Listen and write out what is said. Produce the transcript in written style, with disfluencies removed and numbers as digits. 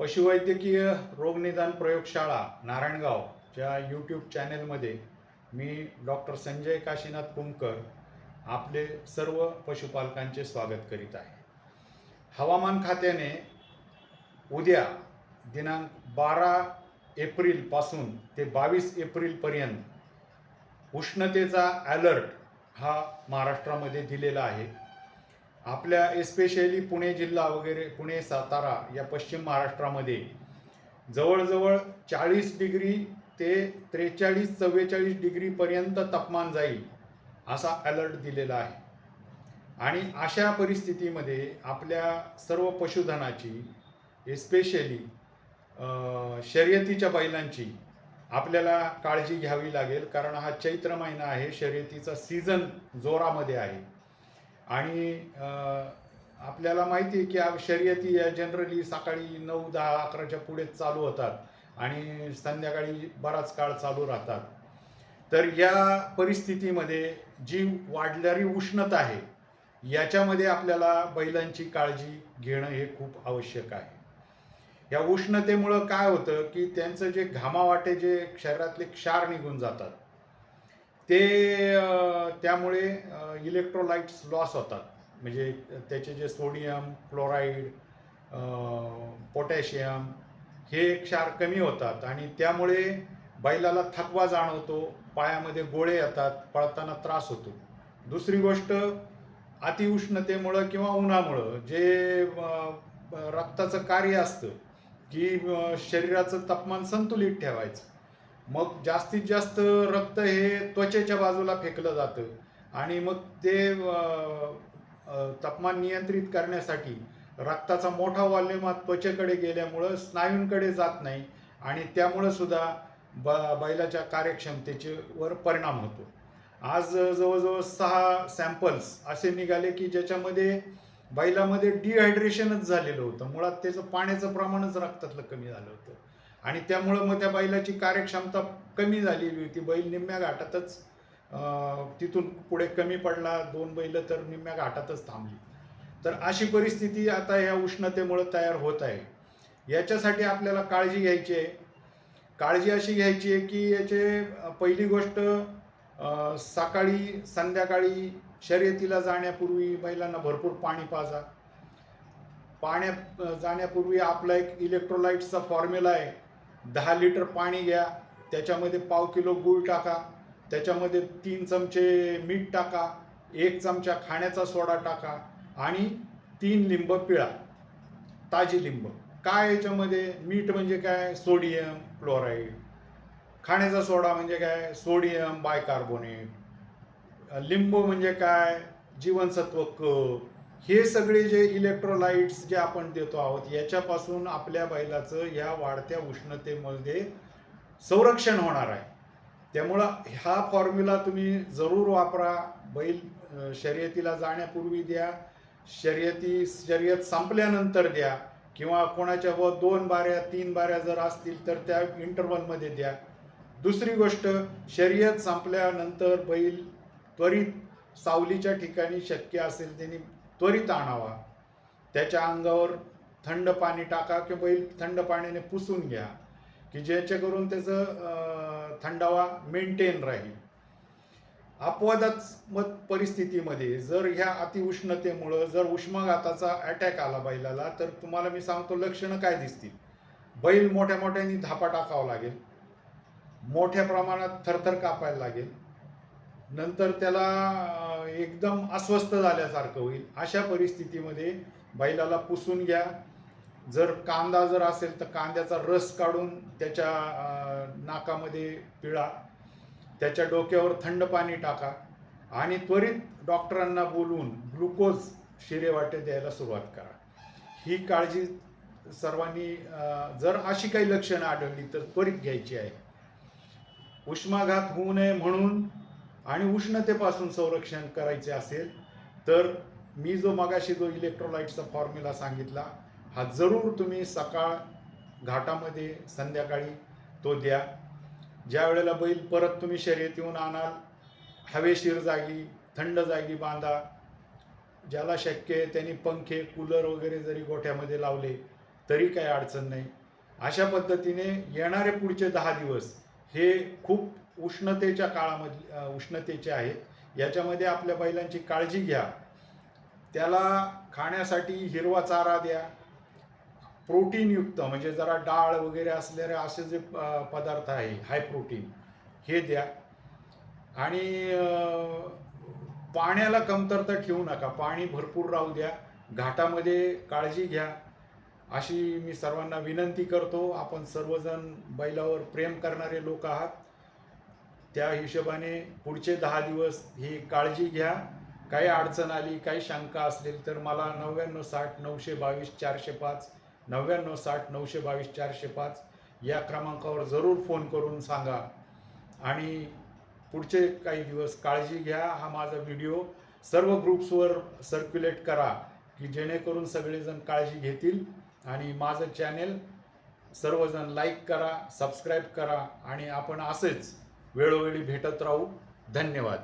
पशुवैद्यकीय रोगनिदान प्रयोगशाळा नारायणगावच्या यूट्यूब चॅनेलमध्ये मी डॉक्टर संजय काशीनाथ कुमकर आपले सर्व पशुपालकांचे स्वागत करीत आहे. हवामान खात्याने उद्या दिनांक 12 एप्रिलपासून ते 22 एप्रिलपर्यंत उष्णतेचा अलर्ट हा महाराष्ट्रामध्ये दिलेला आहे. आपल्या एस्पेशली पुणे जिल्हा वगैरे पुणे सातारा या पश्चिम महाराष्ट्रामध्ये जवळजवळ 40 डिग्री ते 43-44 डिग्रीपर्यंत तापमान जाईल असा अलर्ट दिलेला आहे. आणि अशा परिस्थितीमध्ये आपल्या सर्व पशुधनाची एस्पेशली शर्यतीच्या बैलांची आपल्याला काळजी घ्यावी लागेल, कारण हा चैत्र महिना आहे, शर्यतीचा सीझन जोरामध्ये आहे. आणि आपल्याला माहिती आहे की शर्यती या जनरली सकाळी 9, 10, 11च्या पुढे चालू होतात आणि संध्याकाळी बराच काळ चालू राहतात. तर या परिस्थितीमध्ये जी वाढणारी उष्णता आहे याच्यामध्ये आपल्याला बैलांची काळजी घेणं हे खूप आवश्यक आहे. या उष्णतेमुळं काय होतं की त्यांचं जे घामावाटे जे शरीरातले क्षार निघून जातात ते त्यामुळे इलेक्ट्रोलाइट्स लॉस होतात. म्हणजे त्याचे जे सोडियम, क्लोराईड, पोटॅशियम हे क्षार कमी होतात आणि त्यामुळे बैलाला थकवा जाणवतो, पायामध्ये गोळे येतात, पळताना त्रास होतो. दुसरी गोष्ट, अतिउष्णतेमुळं किंवा उन्हामुळं जे रक्ताचं कार्य असतं की शरीराचं तापमान संतुलित ठेवायचं, मग जास्तीत जास्त रक्त हे त्वचेच्या बाजूला फेकलं जातं आणि मग ते तापमान नियंत्रित करण्यासाठी रक्ताचा मोठा वॉल्यूम त्वचेकडे गेल्यामुळं स्नायूंकडे जात नाही आणि त्यामुळं सुद्धा बैलाच्या कार्यक्षमतेवर परिणाम होतो. आज जवळजवळ 6 सॅम्पल्स असे निघाले की ज्याच्यामध्ये बैलामध्ये डिहायड्रेशनच झालेलं होतं. मुळात त्याचं पाण्याचं प्रमाणच रक्तातलं कमी झालं होतं आणि त्यामुळं मग त्या बैलाची कार्यक्षमता कमी झालेली होती. बैल निम्म्या घाटातच तिथून पुढे कमी पडला, 2 बैल तर निम्म्या घाटातच थांबली. तर अशी परिस्थिती आता या उष्णतेमुळे तयार होत आहे. याच्यासाठी आपल्याला काळजी घ्यायची आहे. काळजी अशी घ्यायची आहे की याचे पहिली गोष्ट, सकाळी संध्याकाळी शर्यतीला जाण्यापूर्वी बैलांना भरपूर पाणी पाजा. पाण्यात जाण्यापूर्वी आपला एक इलेक्ट्रोलाइट्सचा फॉर्म्युला आहे. 10 लिटर पाणी घ्या, त्याच्यामध्ये पाव किलो गूळ टाका, त्याच्यामध्ये 3 चमचे मीठ टाका, 1 चमचा खाण्याचा सोडा टाका आणि 3 लिंब पिळा, ताजी लिंब. काय याच्यामध्ये मीठ म्हणजे काय, सोडियम क्लोराईड. खाण्याचा सोडा म्हणजे काय, सोडियम बायकार्बोनेट. लिंब म्हणजे काय, जीवनसत्व क. हे सगळे जे इलेक्ट्रोलाइट्स जे आपण देतो आहोत याच्यापासून आपल्या बैलाचं ह्या वाढत्या उष्णतेमध्ये संरक्षण होणार आहे. त्यामुळं हा फॉर्म्युला तुम्ही जरूर वापरा. बैल शर्यतीला जाण्यापूर्वी द्या, शर्यत संपल्यानंतर द्या किंवा कोणाच्या 2 बाऱ्या 3 बाऱ्या जर असतील तर त्या इंटरव्हलमध्ये द्या. दुसरी गोष्ट, शर्यत संपल्यानंतर बैल त्वरित सावलीच्या ठिकाणी शक्य असेल त्यांनी त्वरित आणावा. त्याच्या अंगावर थंड पाणी टाका किंवा बैल थंड पाण्याने पुसून घ्या की जेणेकरून त्याचं थंडावा मेंटेन राहील. अपवादात्मक परिस्थितीमध्ये जर ह्या अतिउष्णतेमुळं जर उष्माघाताचा अटॅक आला बैलाला, तर तुम्हाला मी सांगतो लक्षणं काय दिसतील. बैल मोठ्या मोठ्याने धापा टाकावा लागेल, मोठ्या प्रमाणात थरथर कापायला लागेल, नंतर त्याला एकदम अस्वस्थ झाल्यासारखं होईल. अशा परिस्थितीमध्ये बैलाला पुसून घ्या. जर कांदा जर असेल तर कांद्याचा रस काढून त्याच्या नाकामध्ये पिळा, त्याच्या डोक्यावर थंड पाणी टाका आणि त्वरित डॉक्टरांना बोलवून ग्लुकोज शिरेवाटे द्यायला सुरुवात करा. ही काळजी सर्वांनी जर अशी काही लक्षणं आढळली तर त्वरित घ्यायची आहे. उष्माघात होऊ नये म्हणून आणि उष्णतेपासून संरक्षण करायचे असेल तर मी जो मगाशी जो इलेक्ट्रोलाइट्सचा फॉर्म्युला सांगितला हा जरूर तुम्ही सकाळ घाटामध्ये संध्याकाळी तो द्या. ज्या वेळेला बैल परत तुम्ही शर्यतीहून आणाल, हवेशीर जागी थंड जागी बांधा. ज्याला शक्य आहे त्यांनी पंखे कूलर वगैरे जरी गोठ्यामध्ये लावले तरी काही अडचण नाही. अशा पद्धतीने येणारे पुढचे 10 दिवस हे खूप उष्णतेच्या काळामध्ये उष्णतेचे आहेत. याच्यामध्ये आपल्या बैलांची काळजी घ्या. त्याला खाण्यासाठी हिरवा चारा द्या. प्रोटीनयुक्त म्हणजे जरा डाळ वगैरे असलेले असे जे पदार्थ आहे हाय प्रोटीन हे द्या. आणि पाण्याला कमतरता ठेवू नका. पाणी भरपूर राहू द्या. घाटामध्ये काळजी घ्या अशी मी सर्वांना विनंती करतो. आपण सर्वजण बैलावर प्रेम करणारे लोक आहात. त्या हिशोबाने पुढचे 10 दिवस ही काळजी घ्या. काही अडचण आली, काही शंका असतील तर मला 9960 922 405 9960 922 405 या क्रमांकावर जरूर फोन करून सांगा. आणि पुढचे काही दिवस काळजी घ्या. हा माझा व्हिडिओ सर्व ग्रुप्सवर सर्क्युलेट करा की जेणेकरून सगळेजण काळजी घेतील. आणि माझं चॅनेल सर्वजण लाईक करा, सबस्क्राईब करा आणि आपण असेच वेळोवेळी भेटत राहू. धन्यवाद.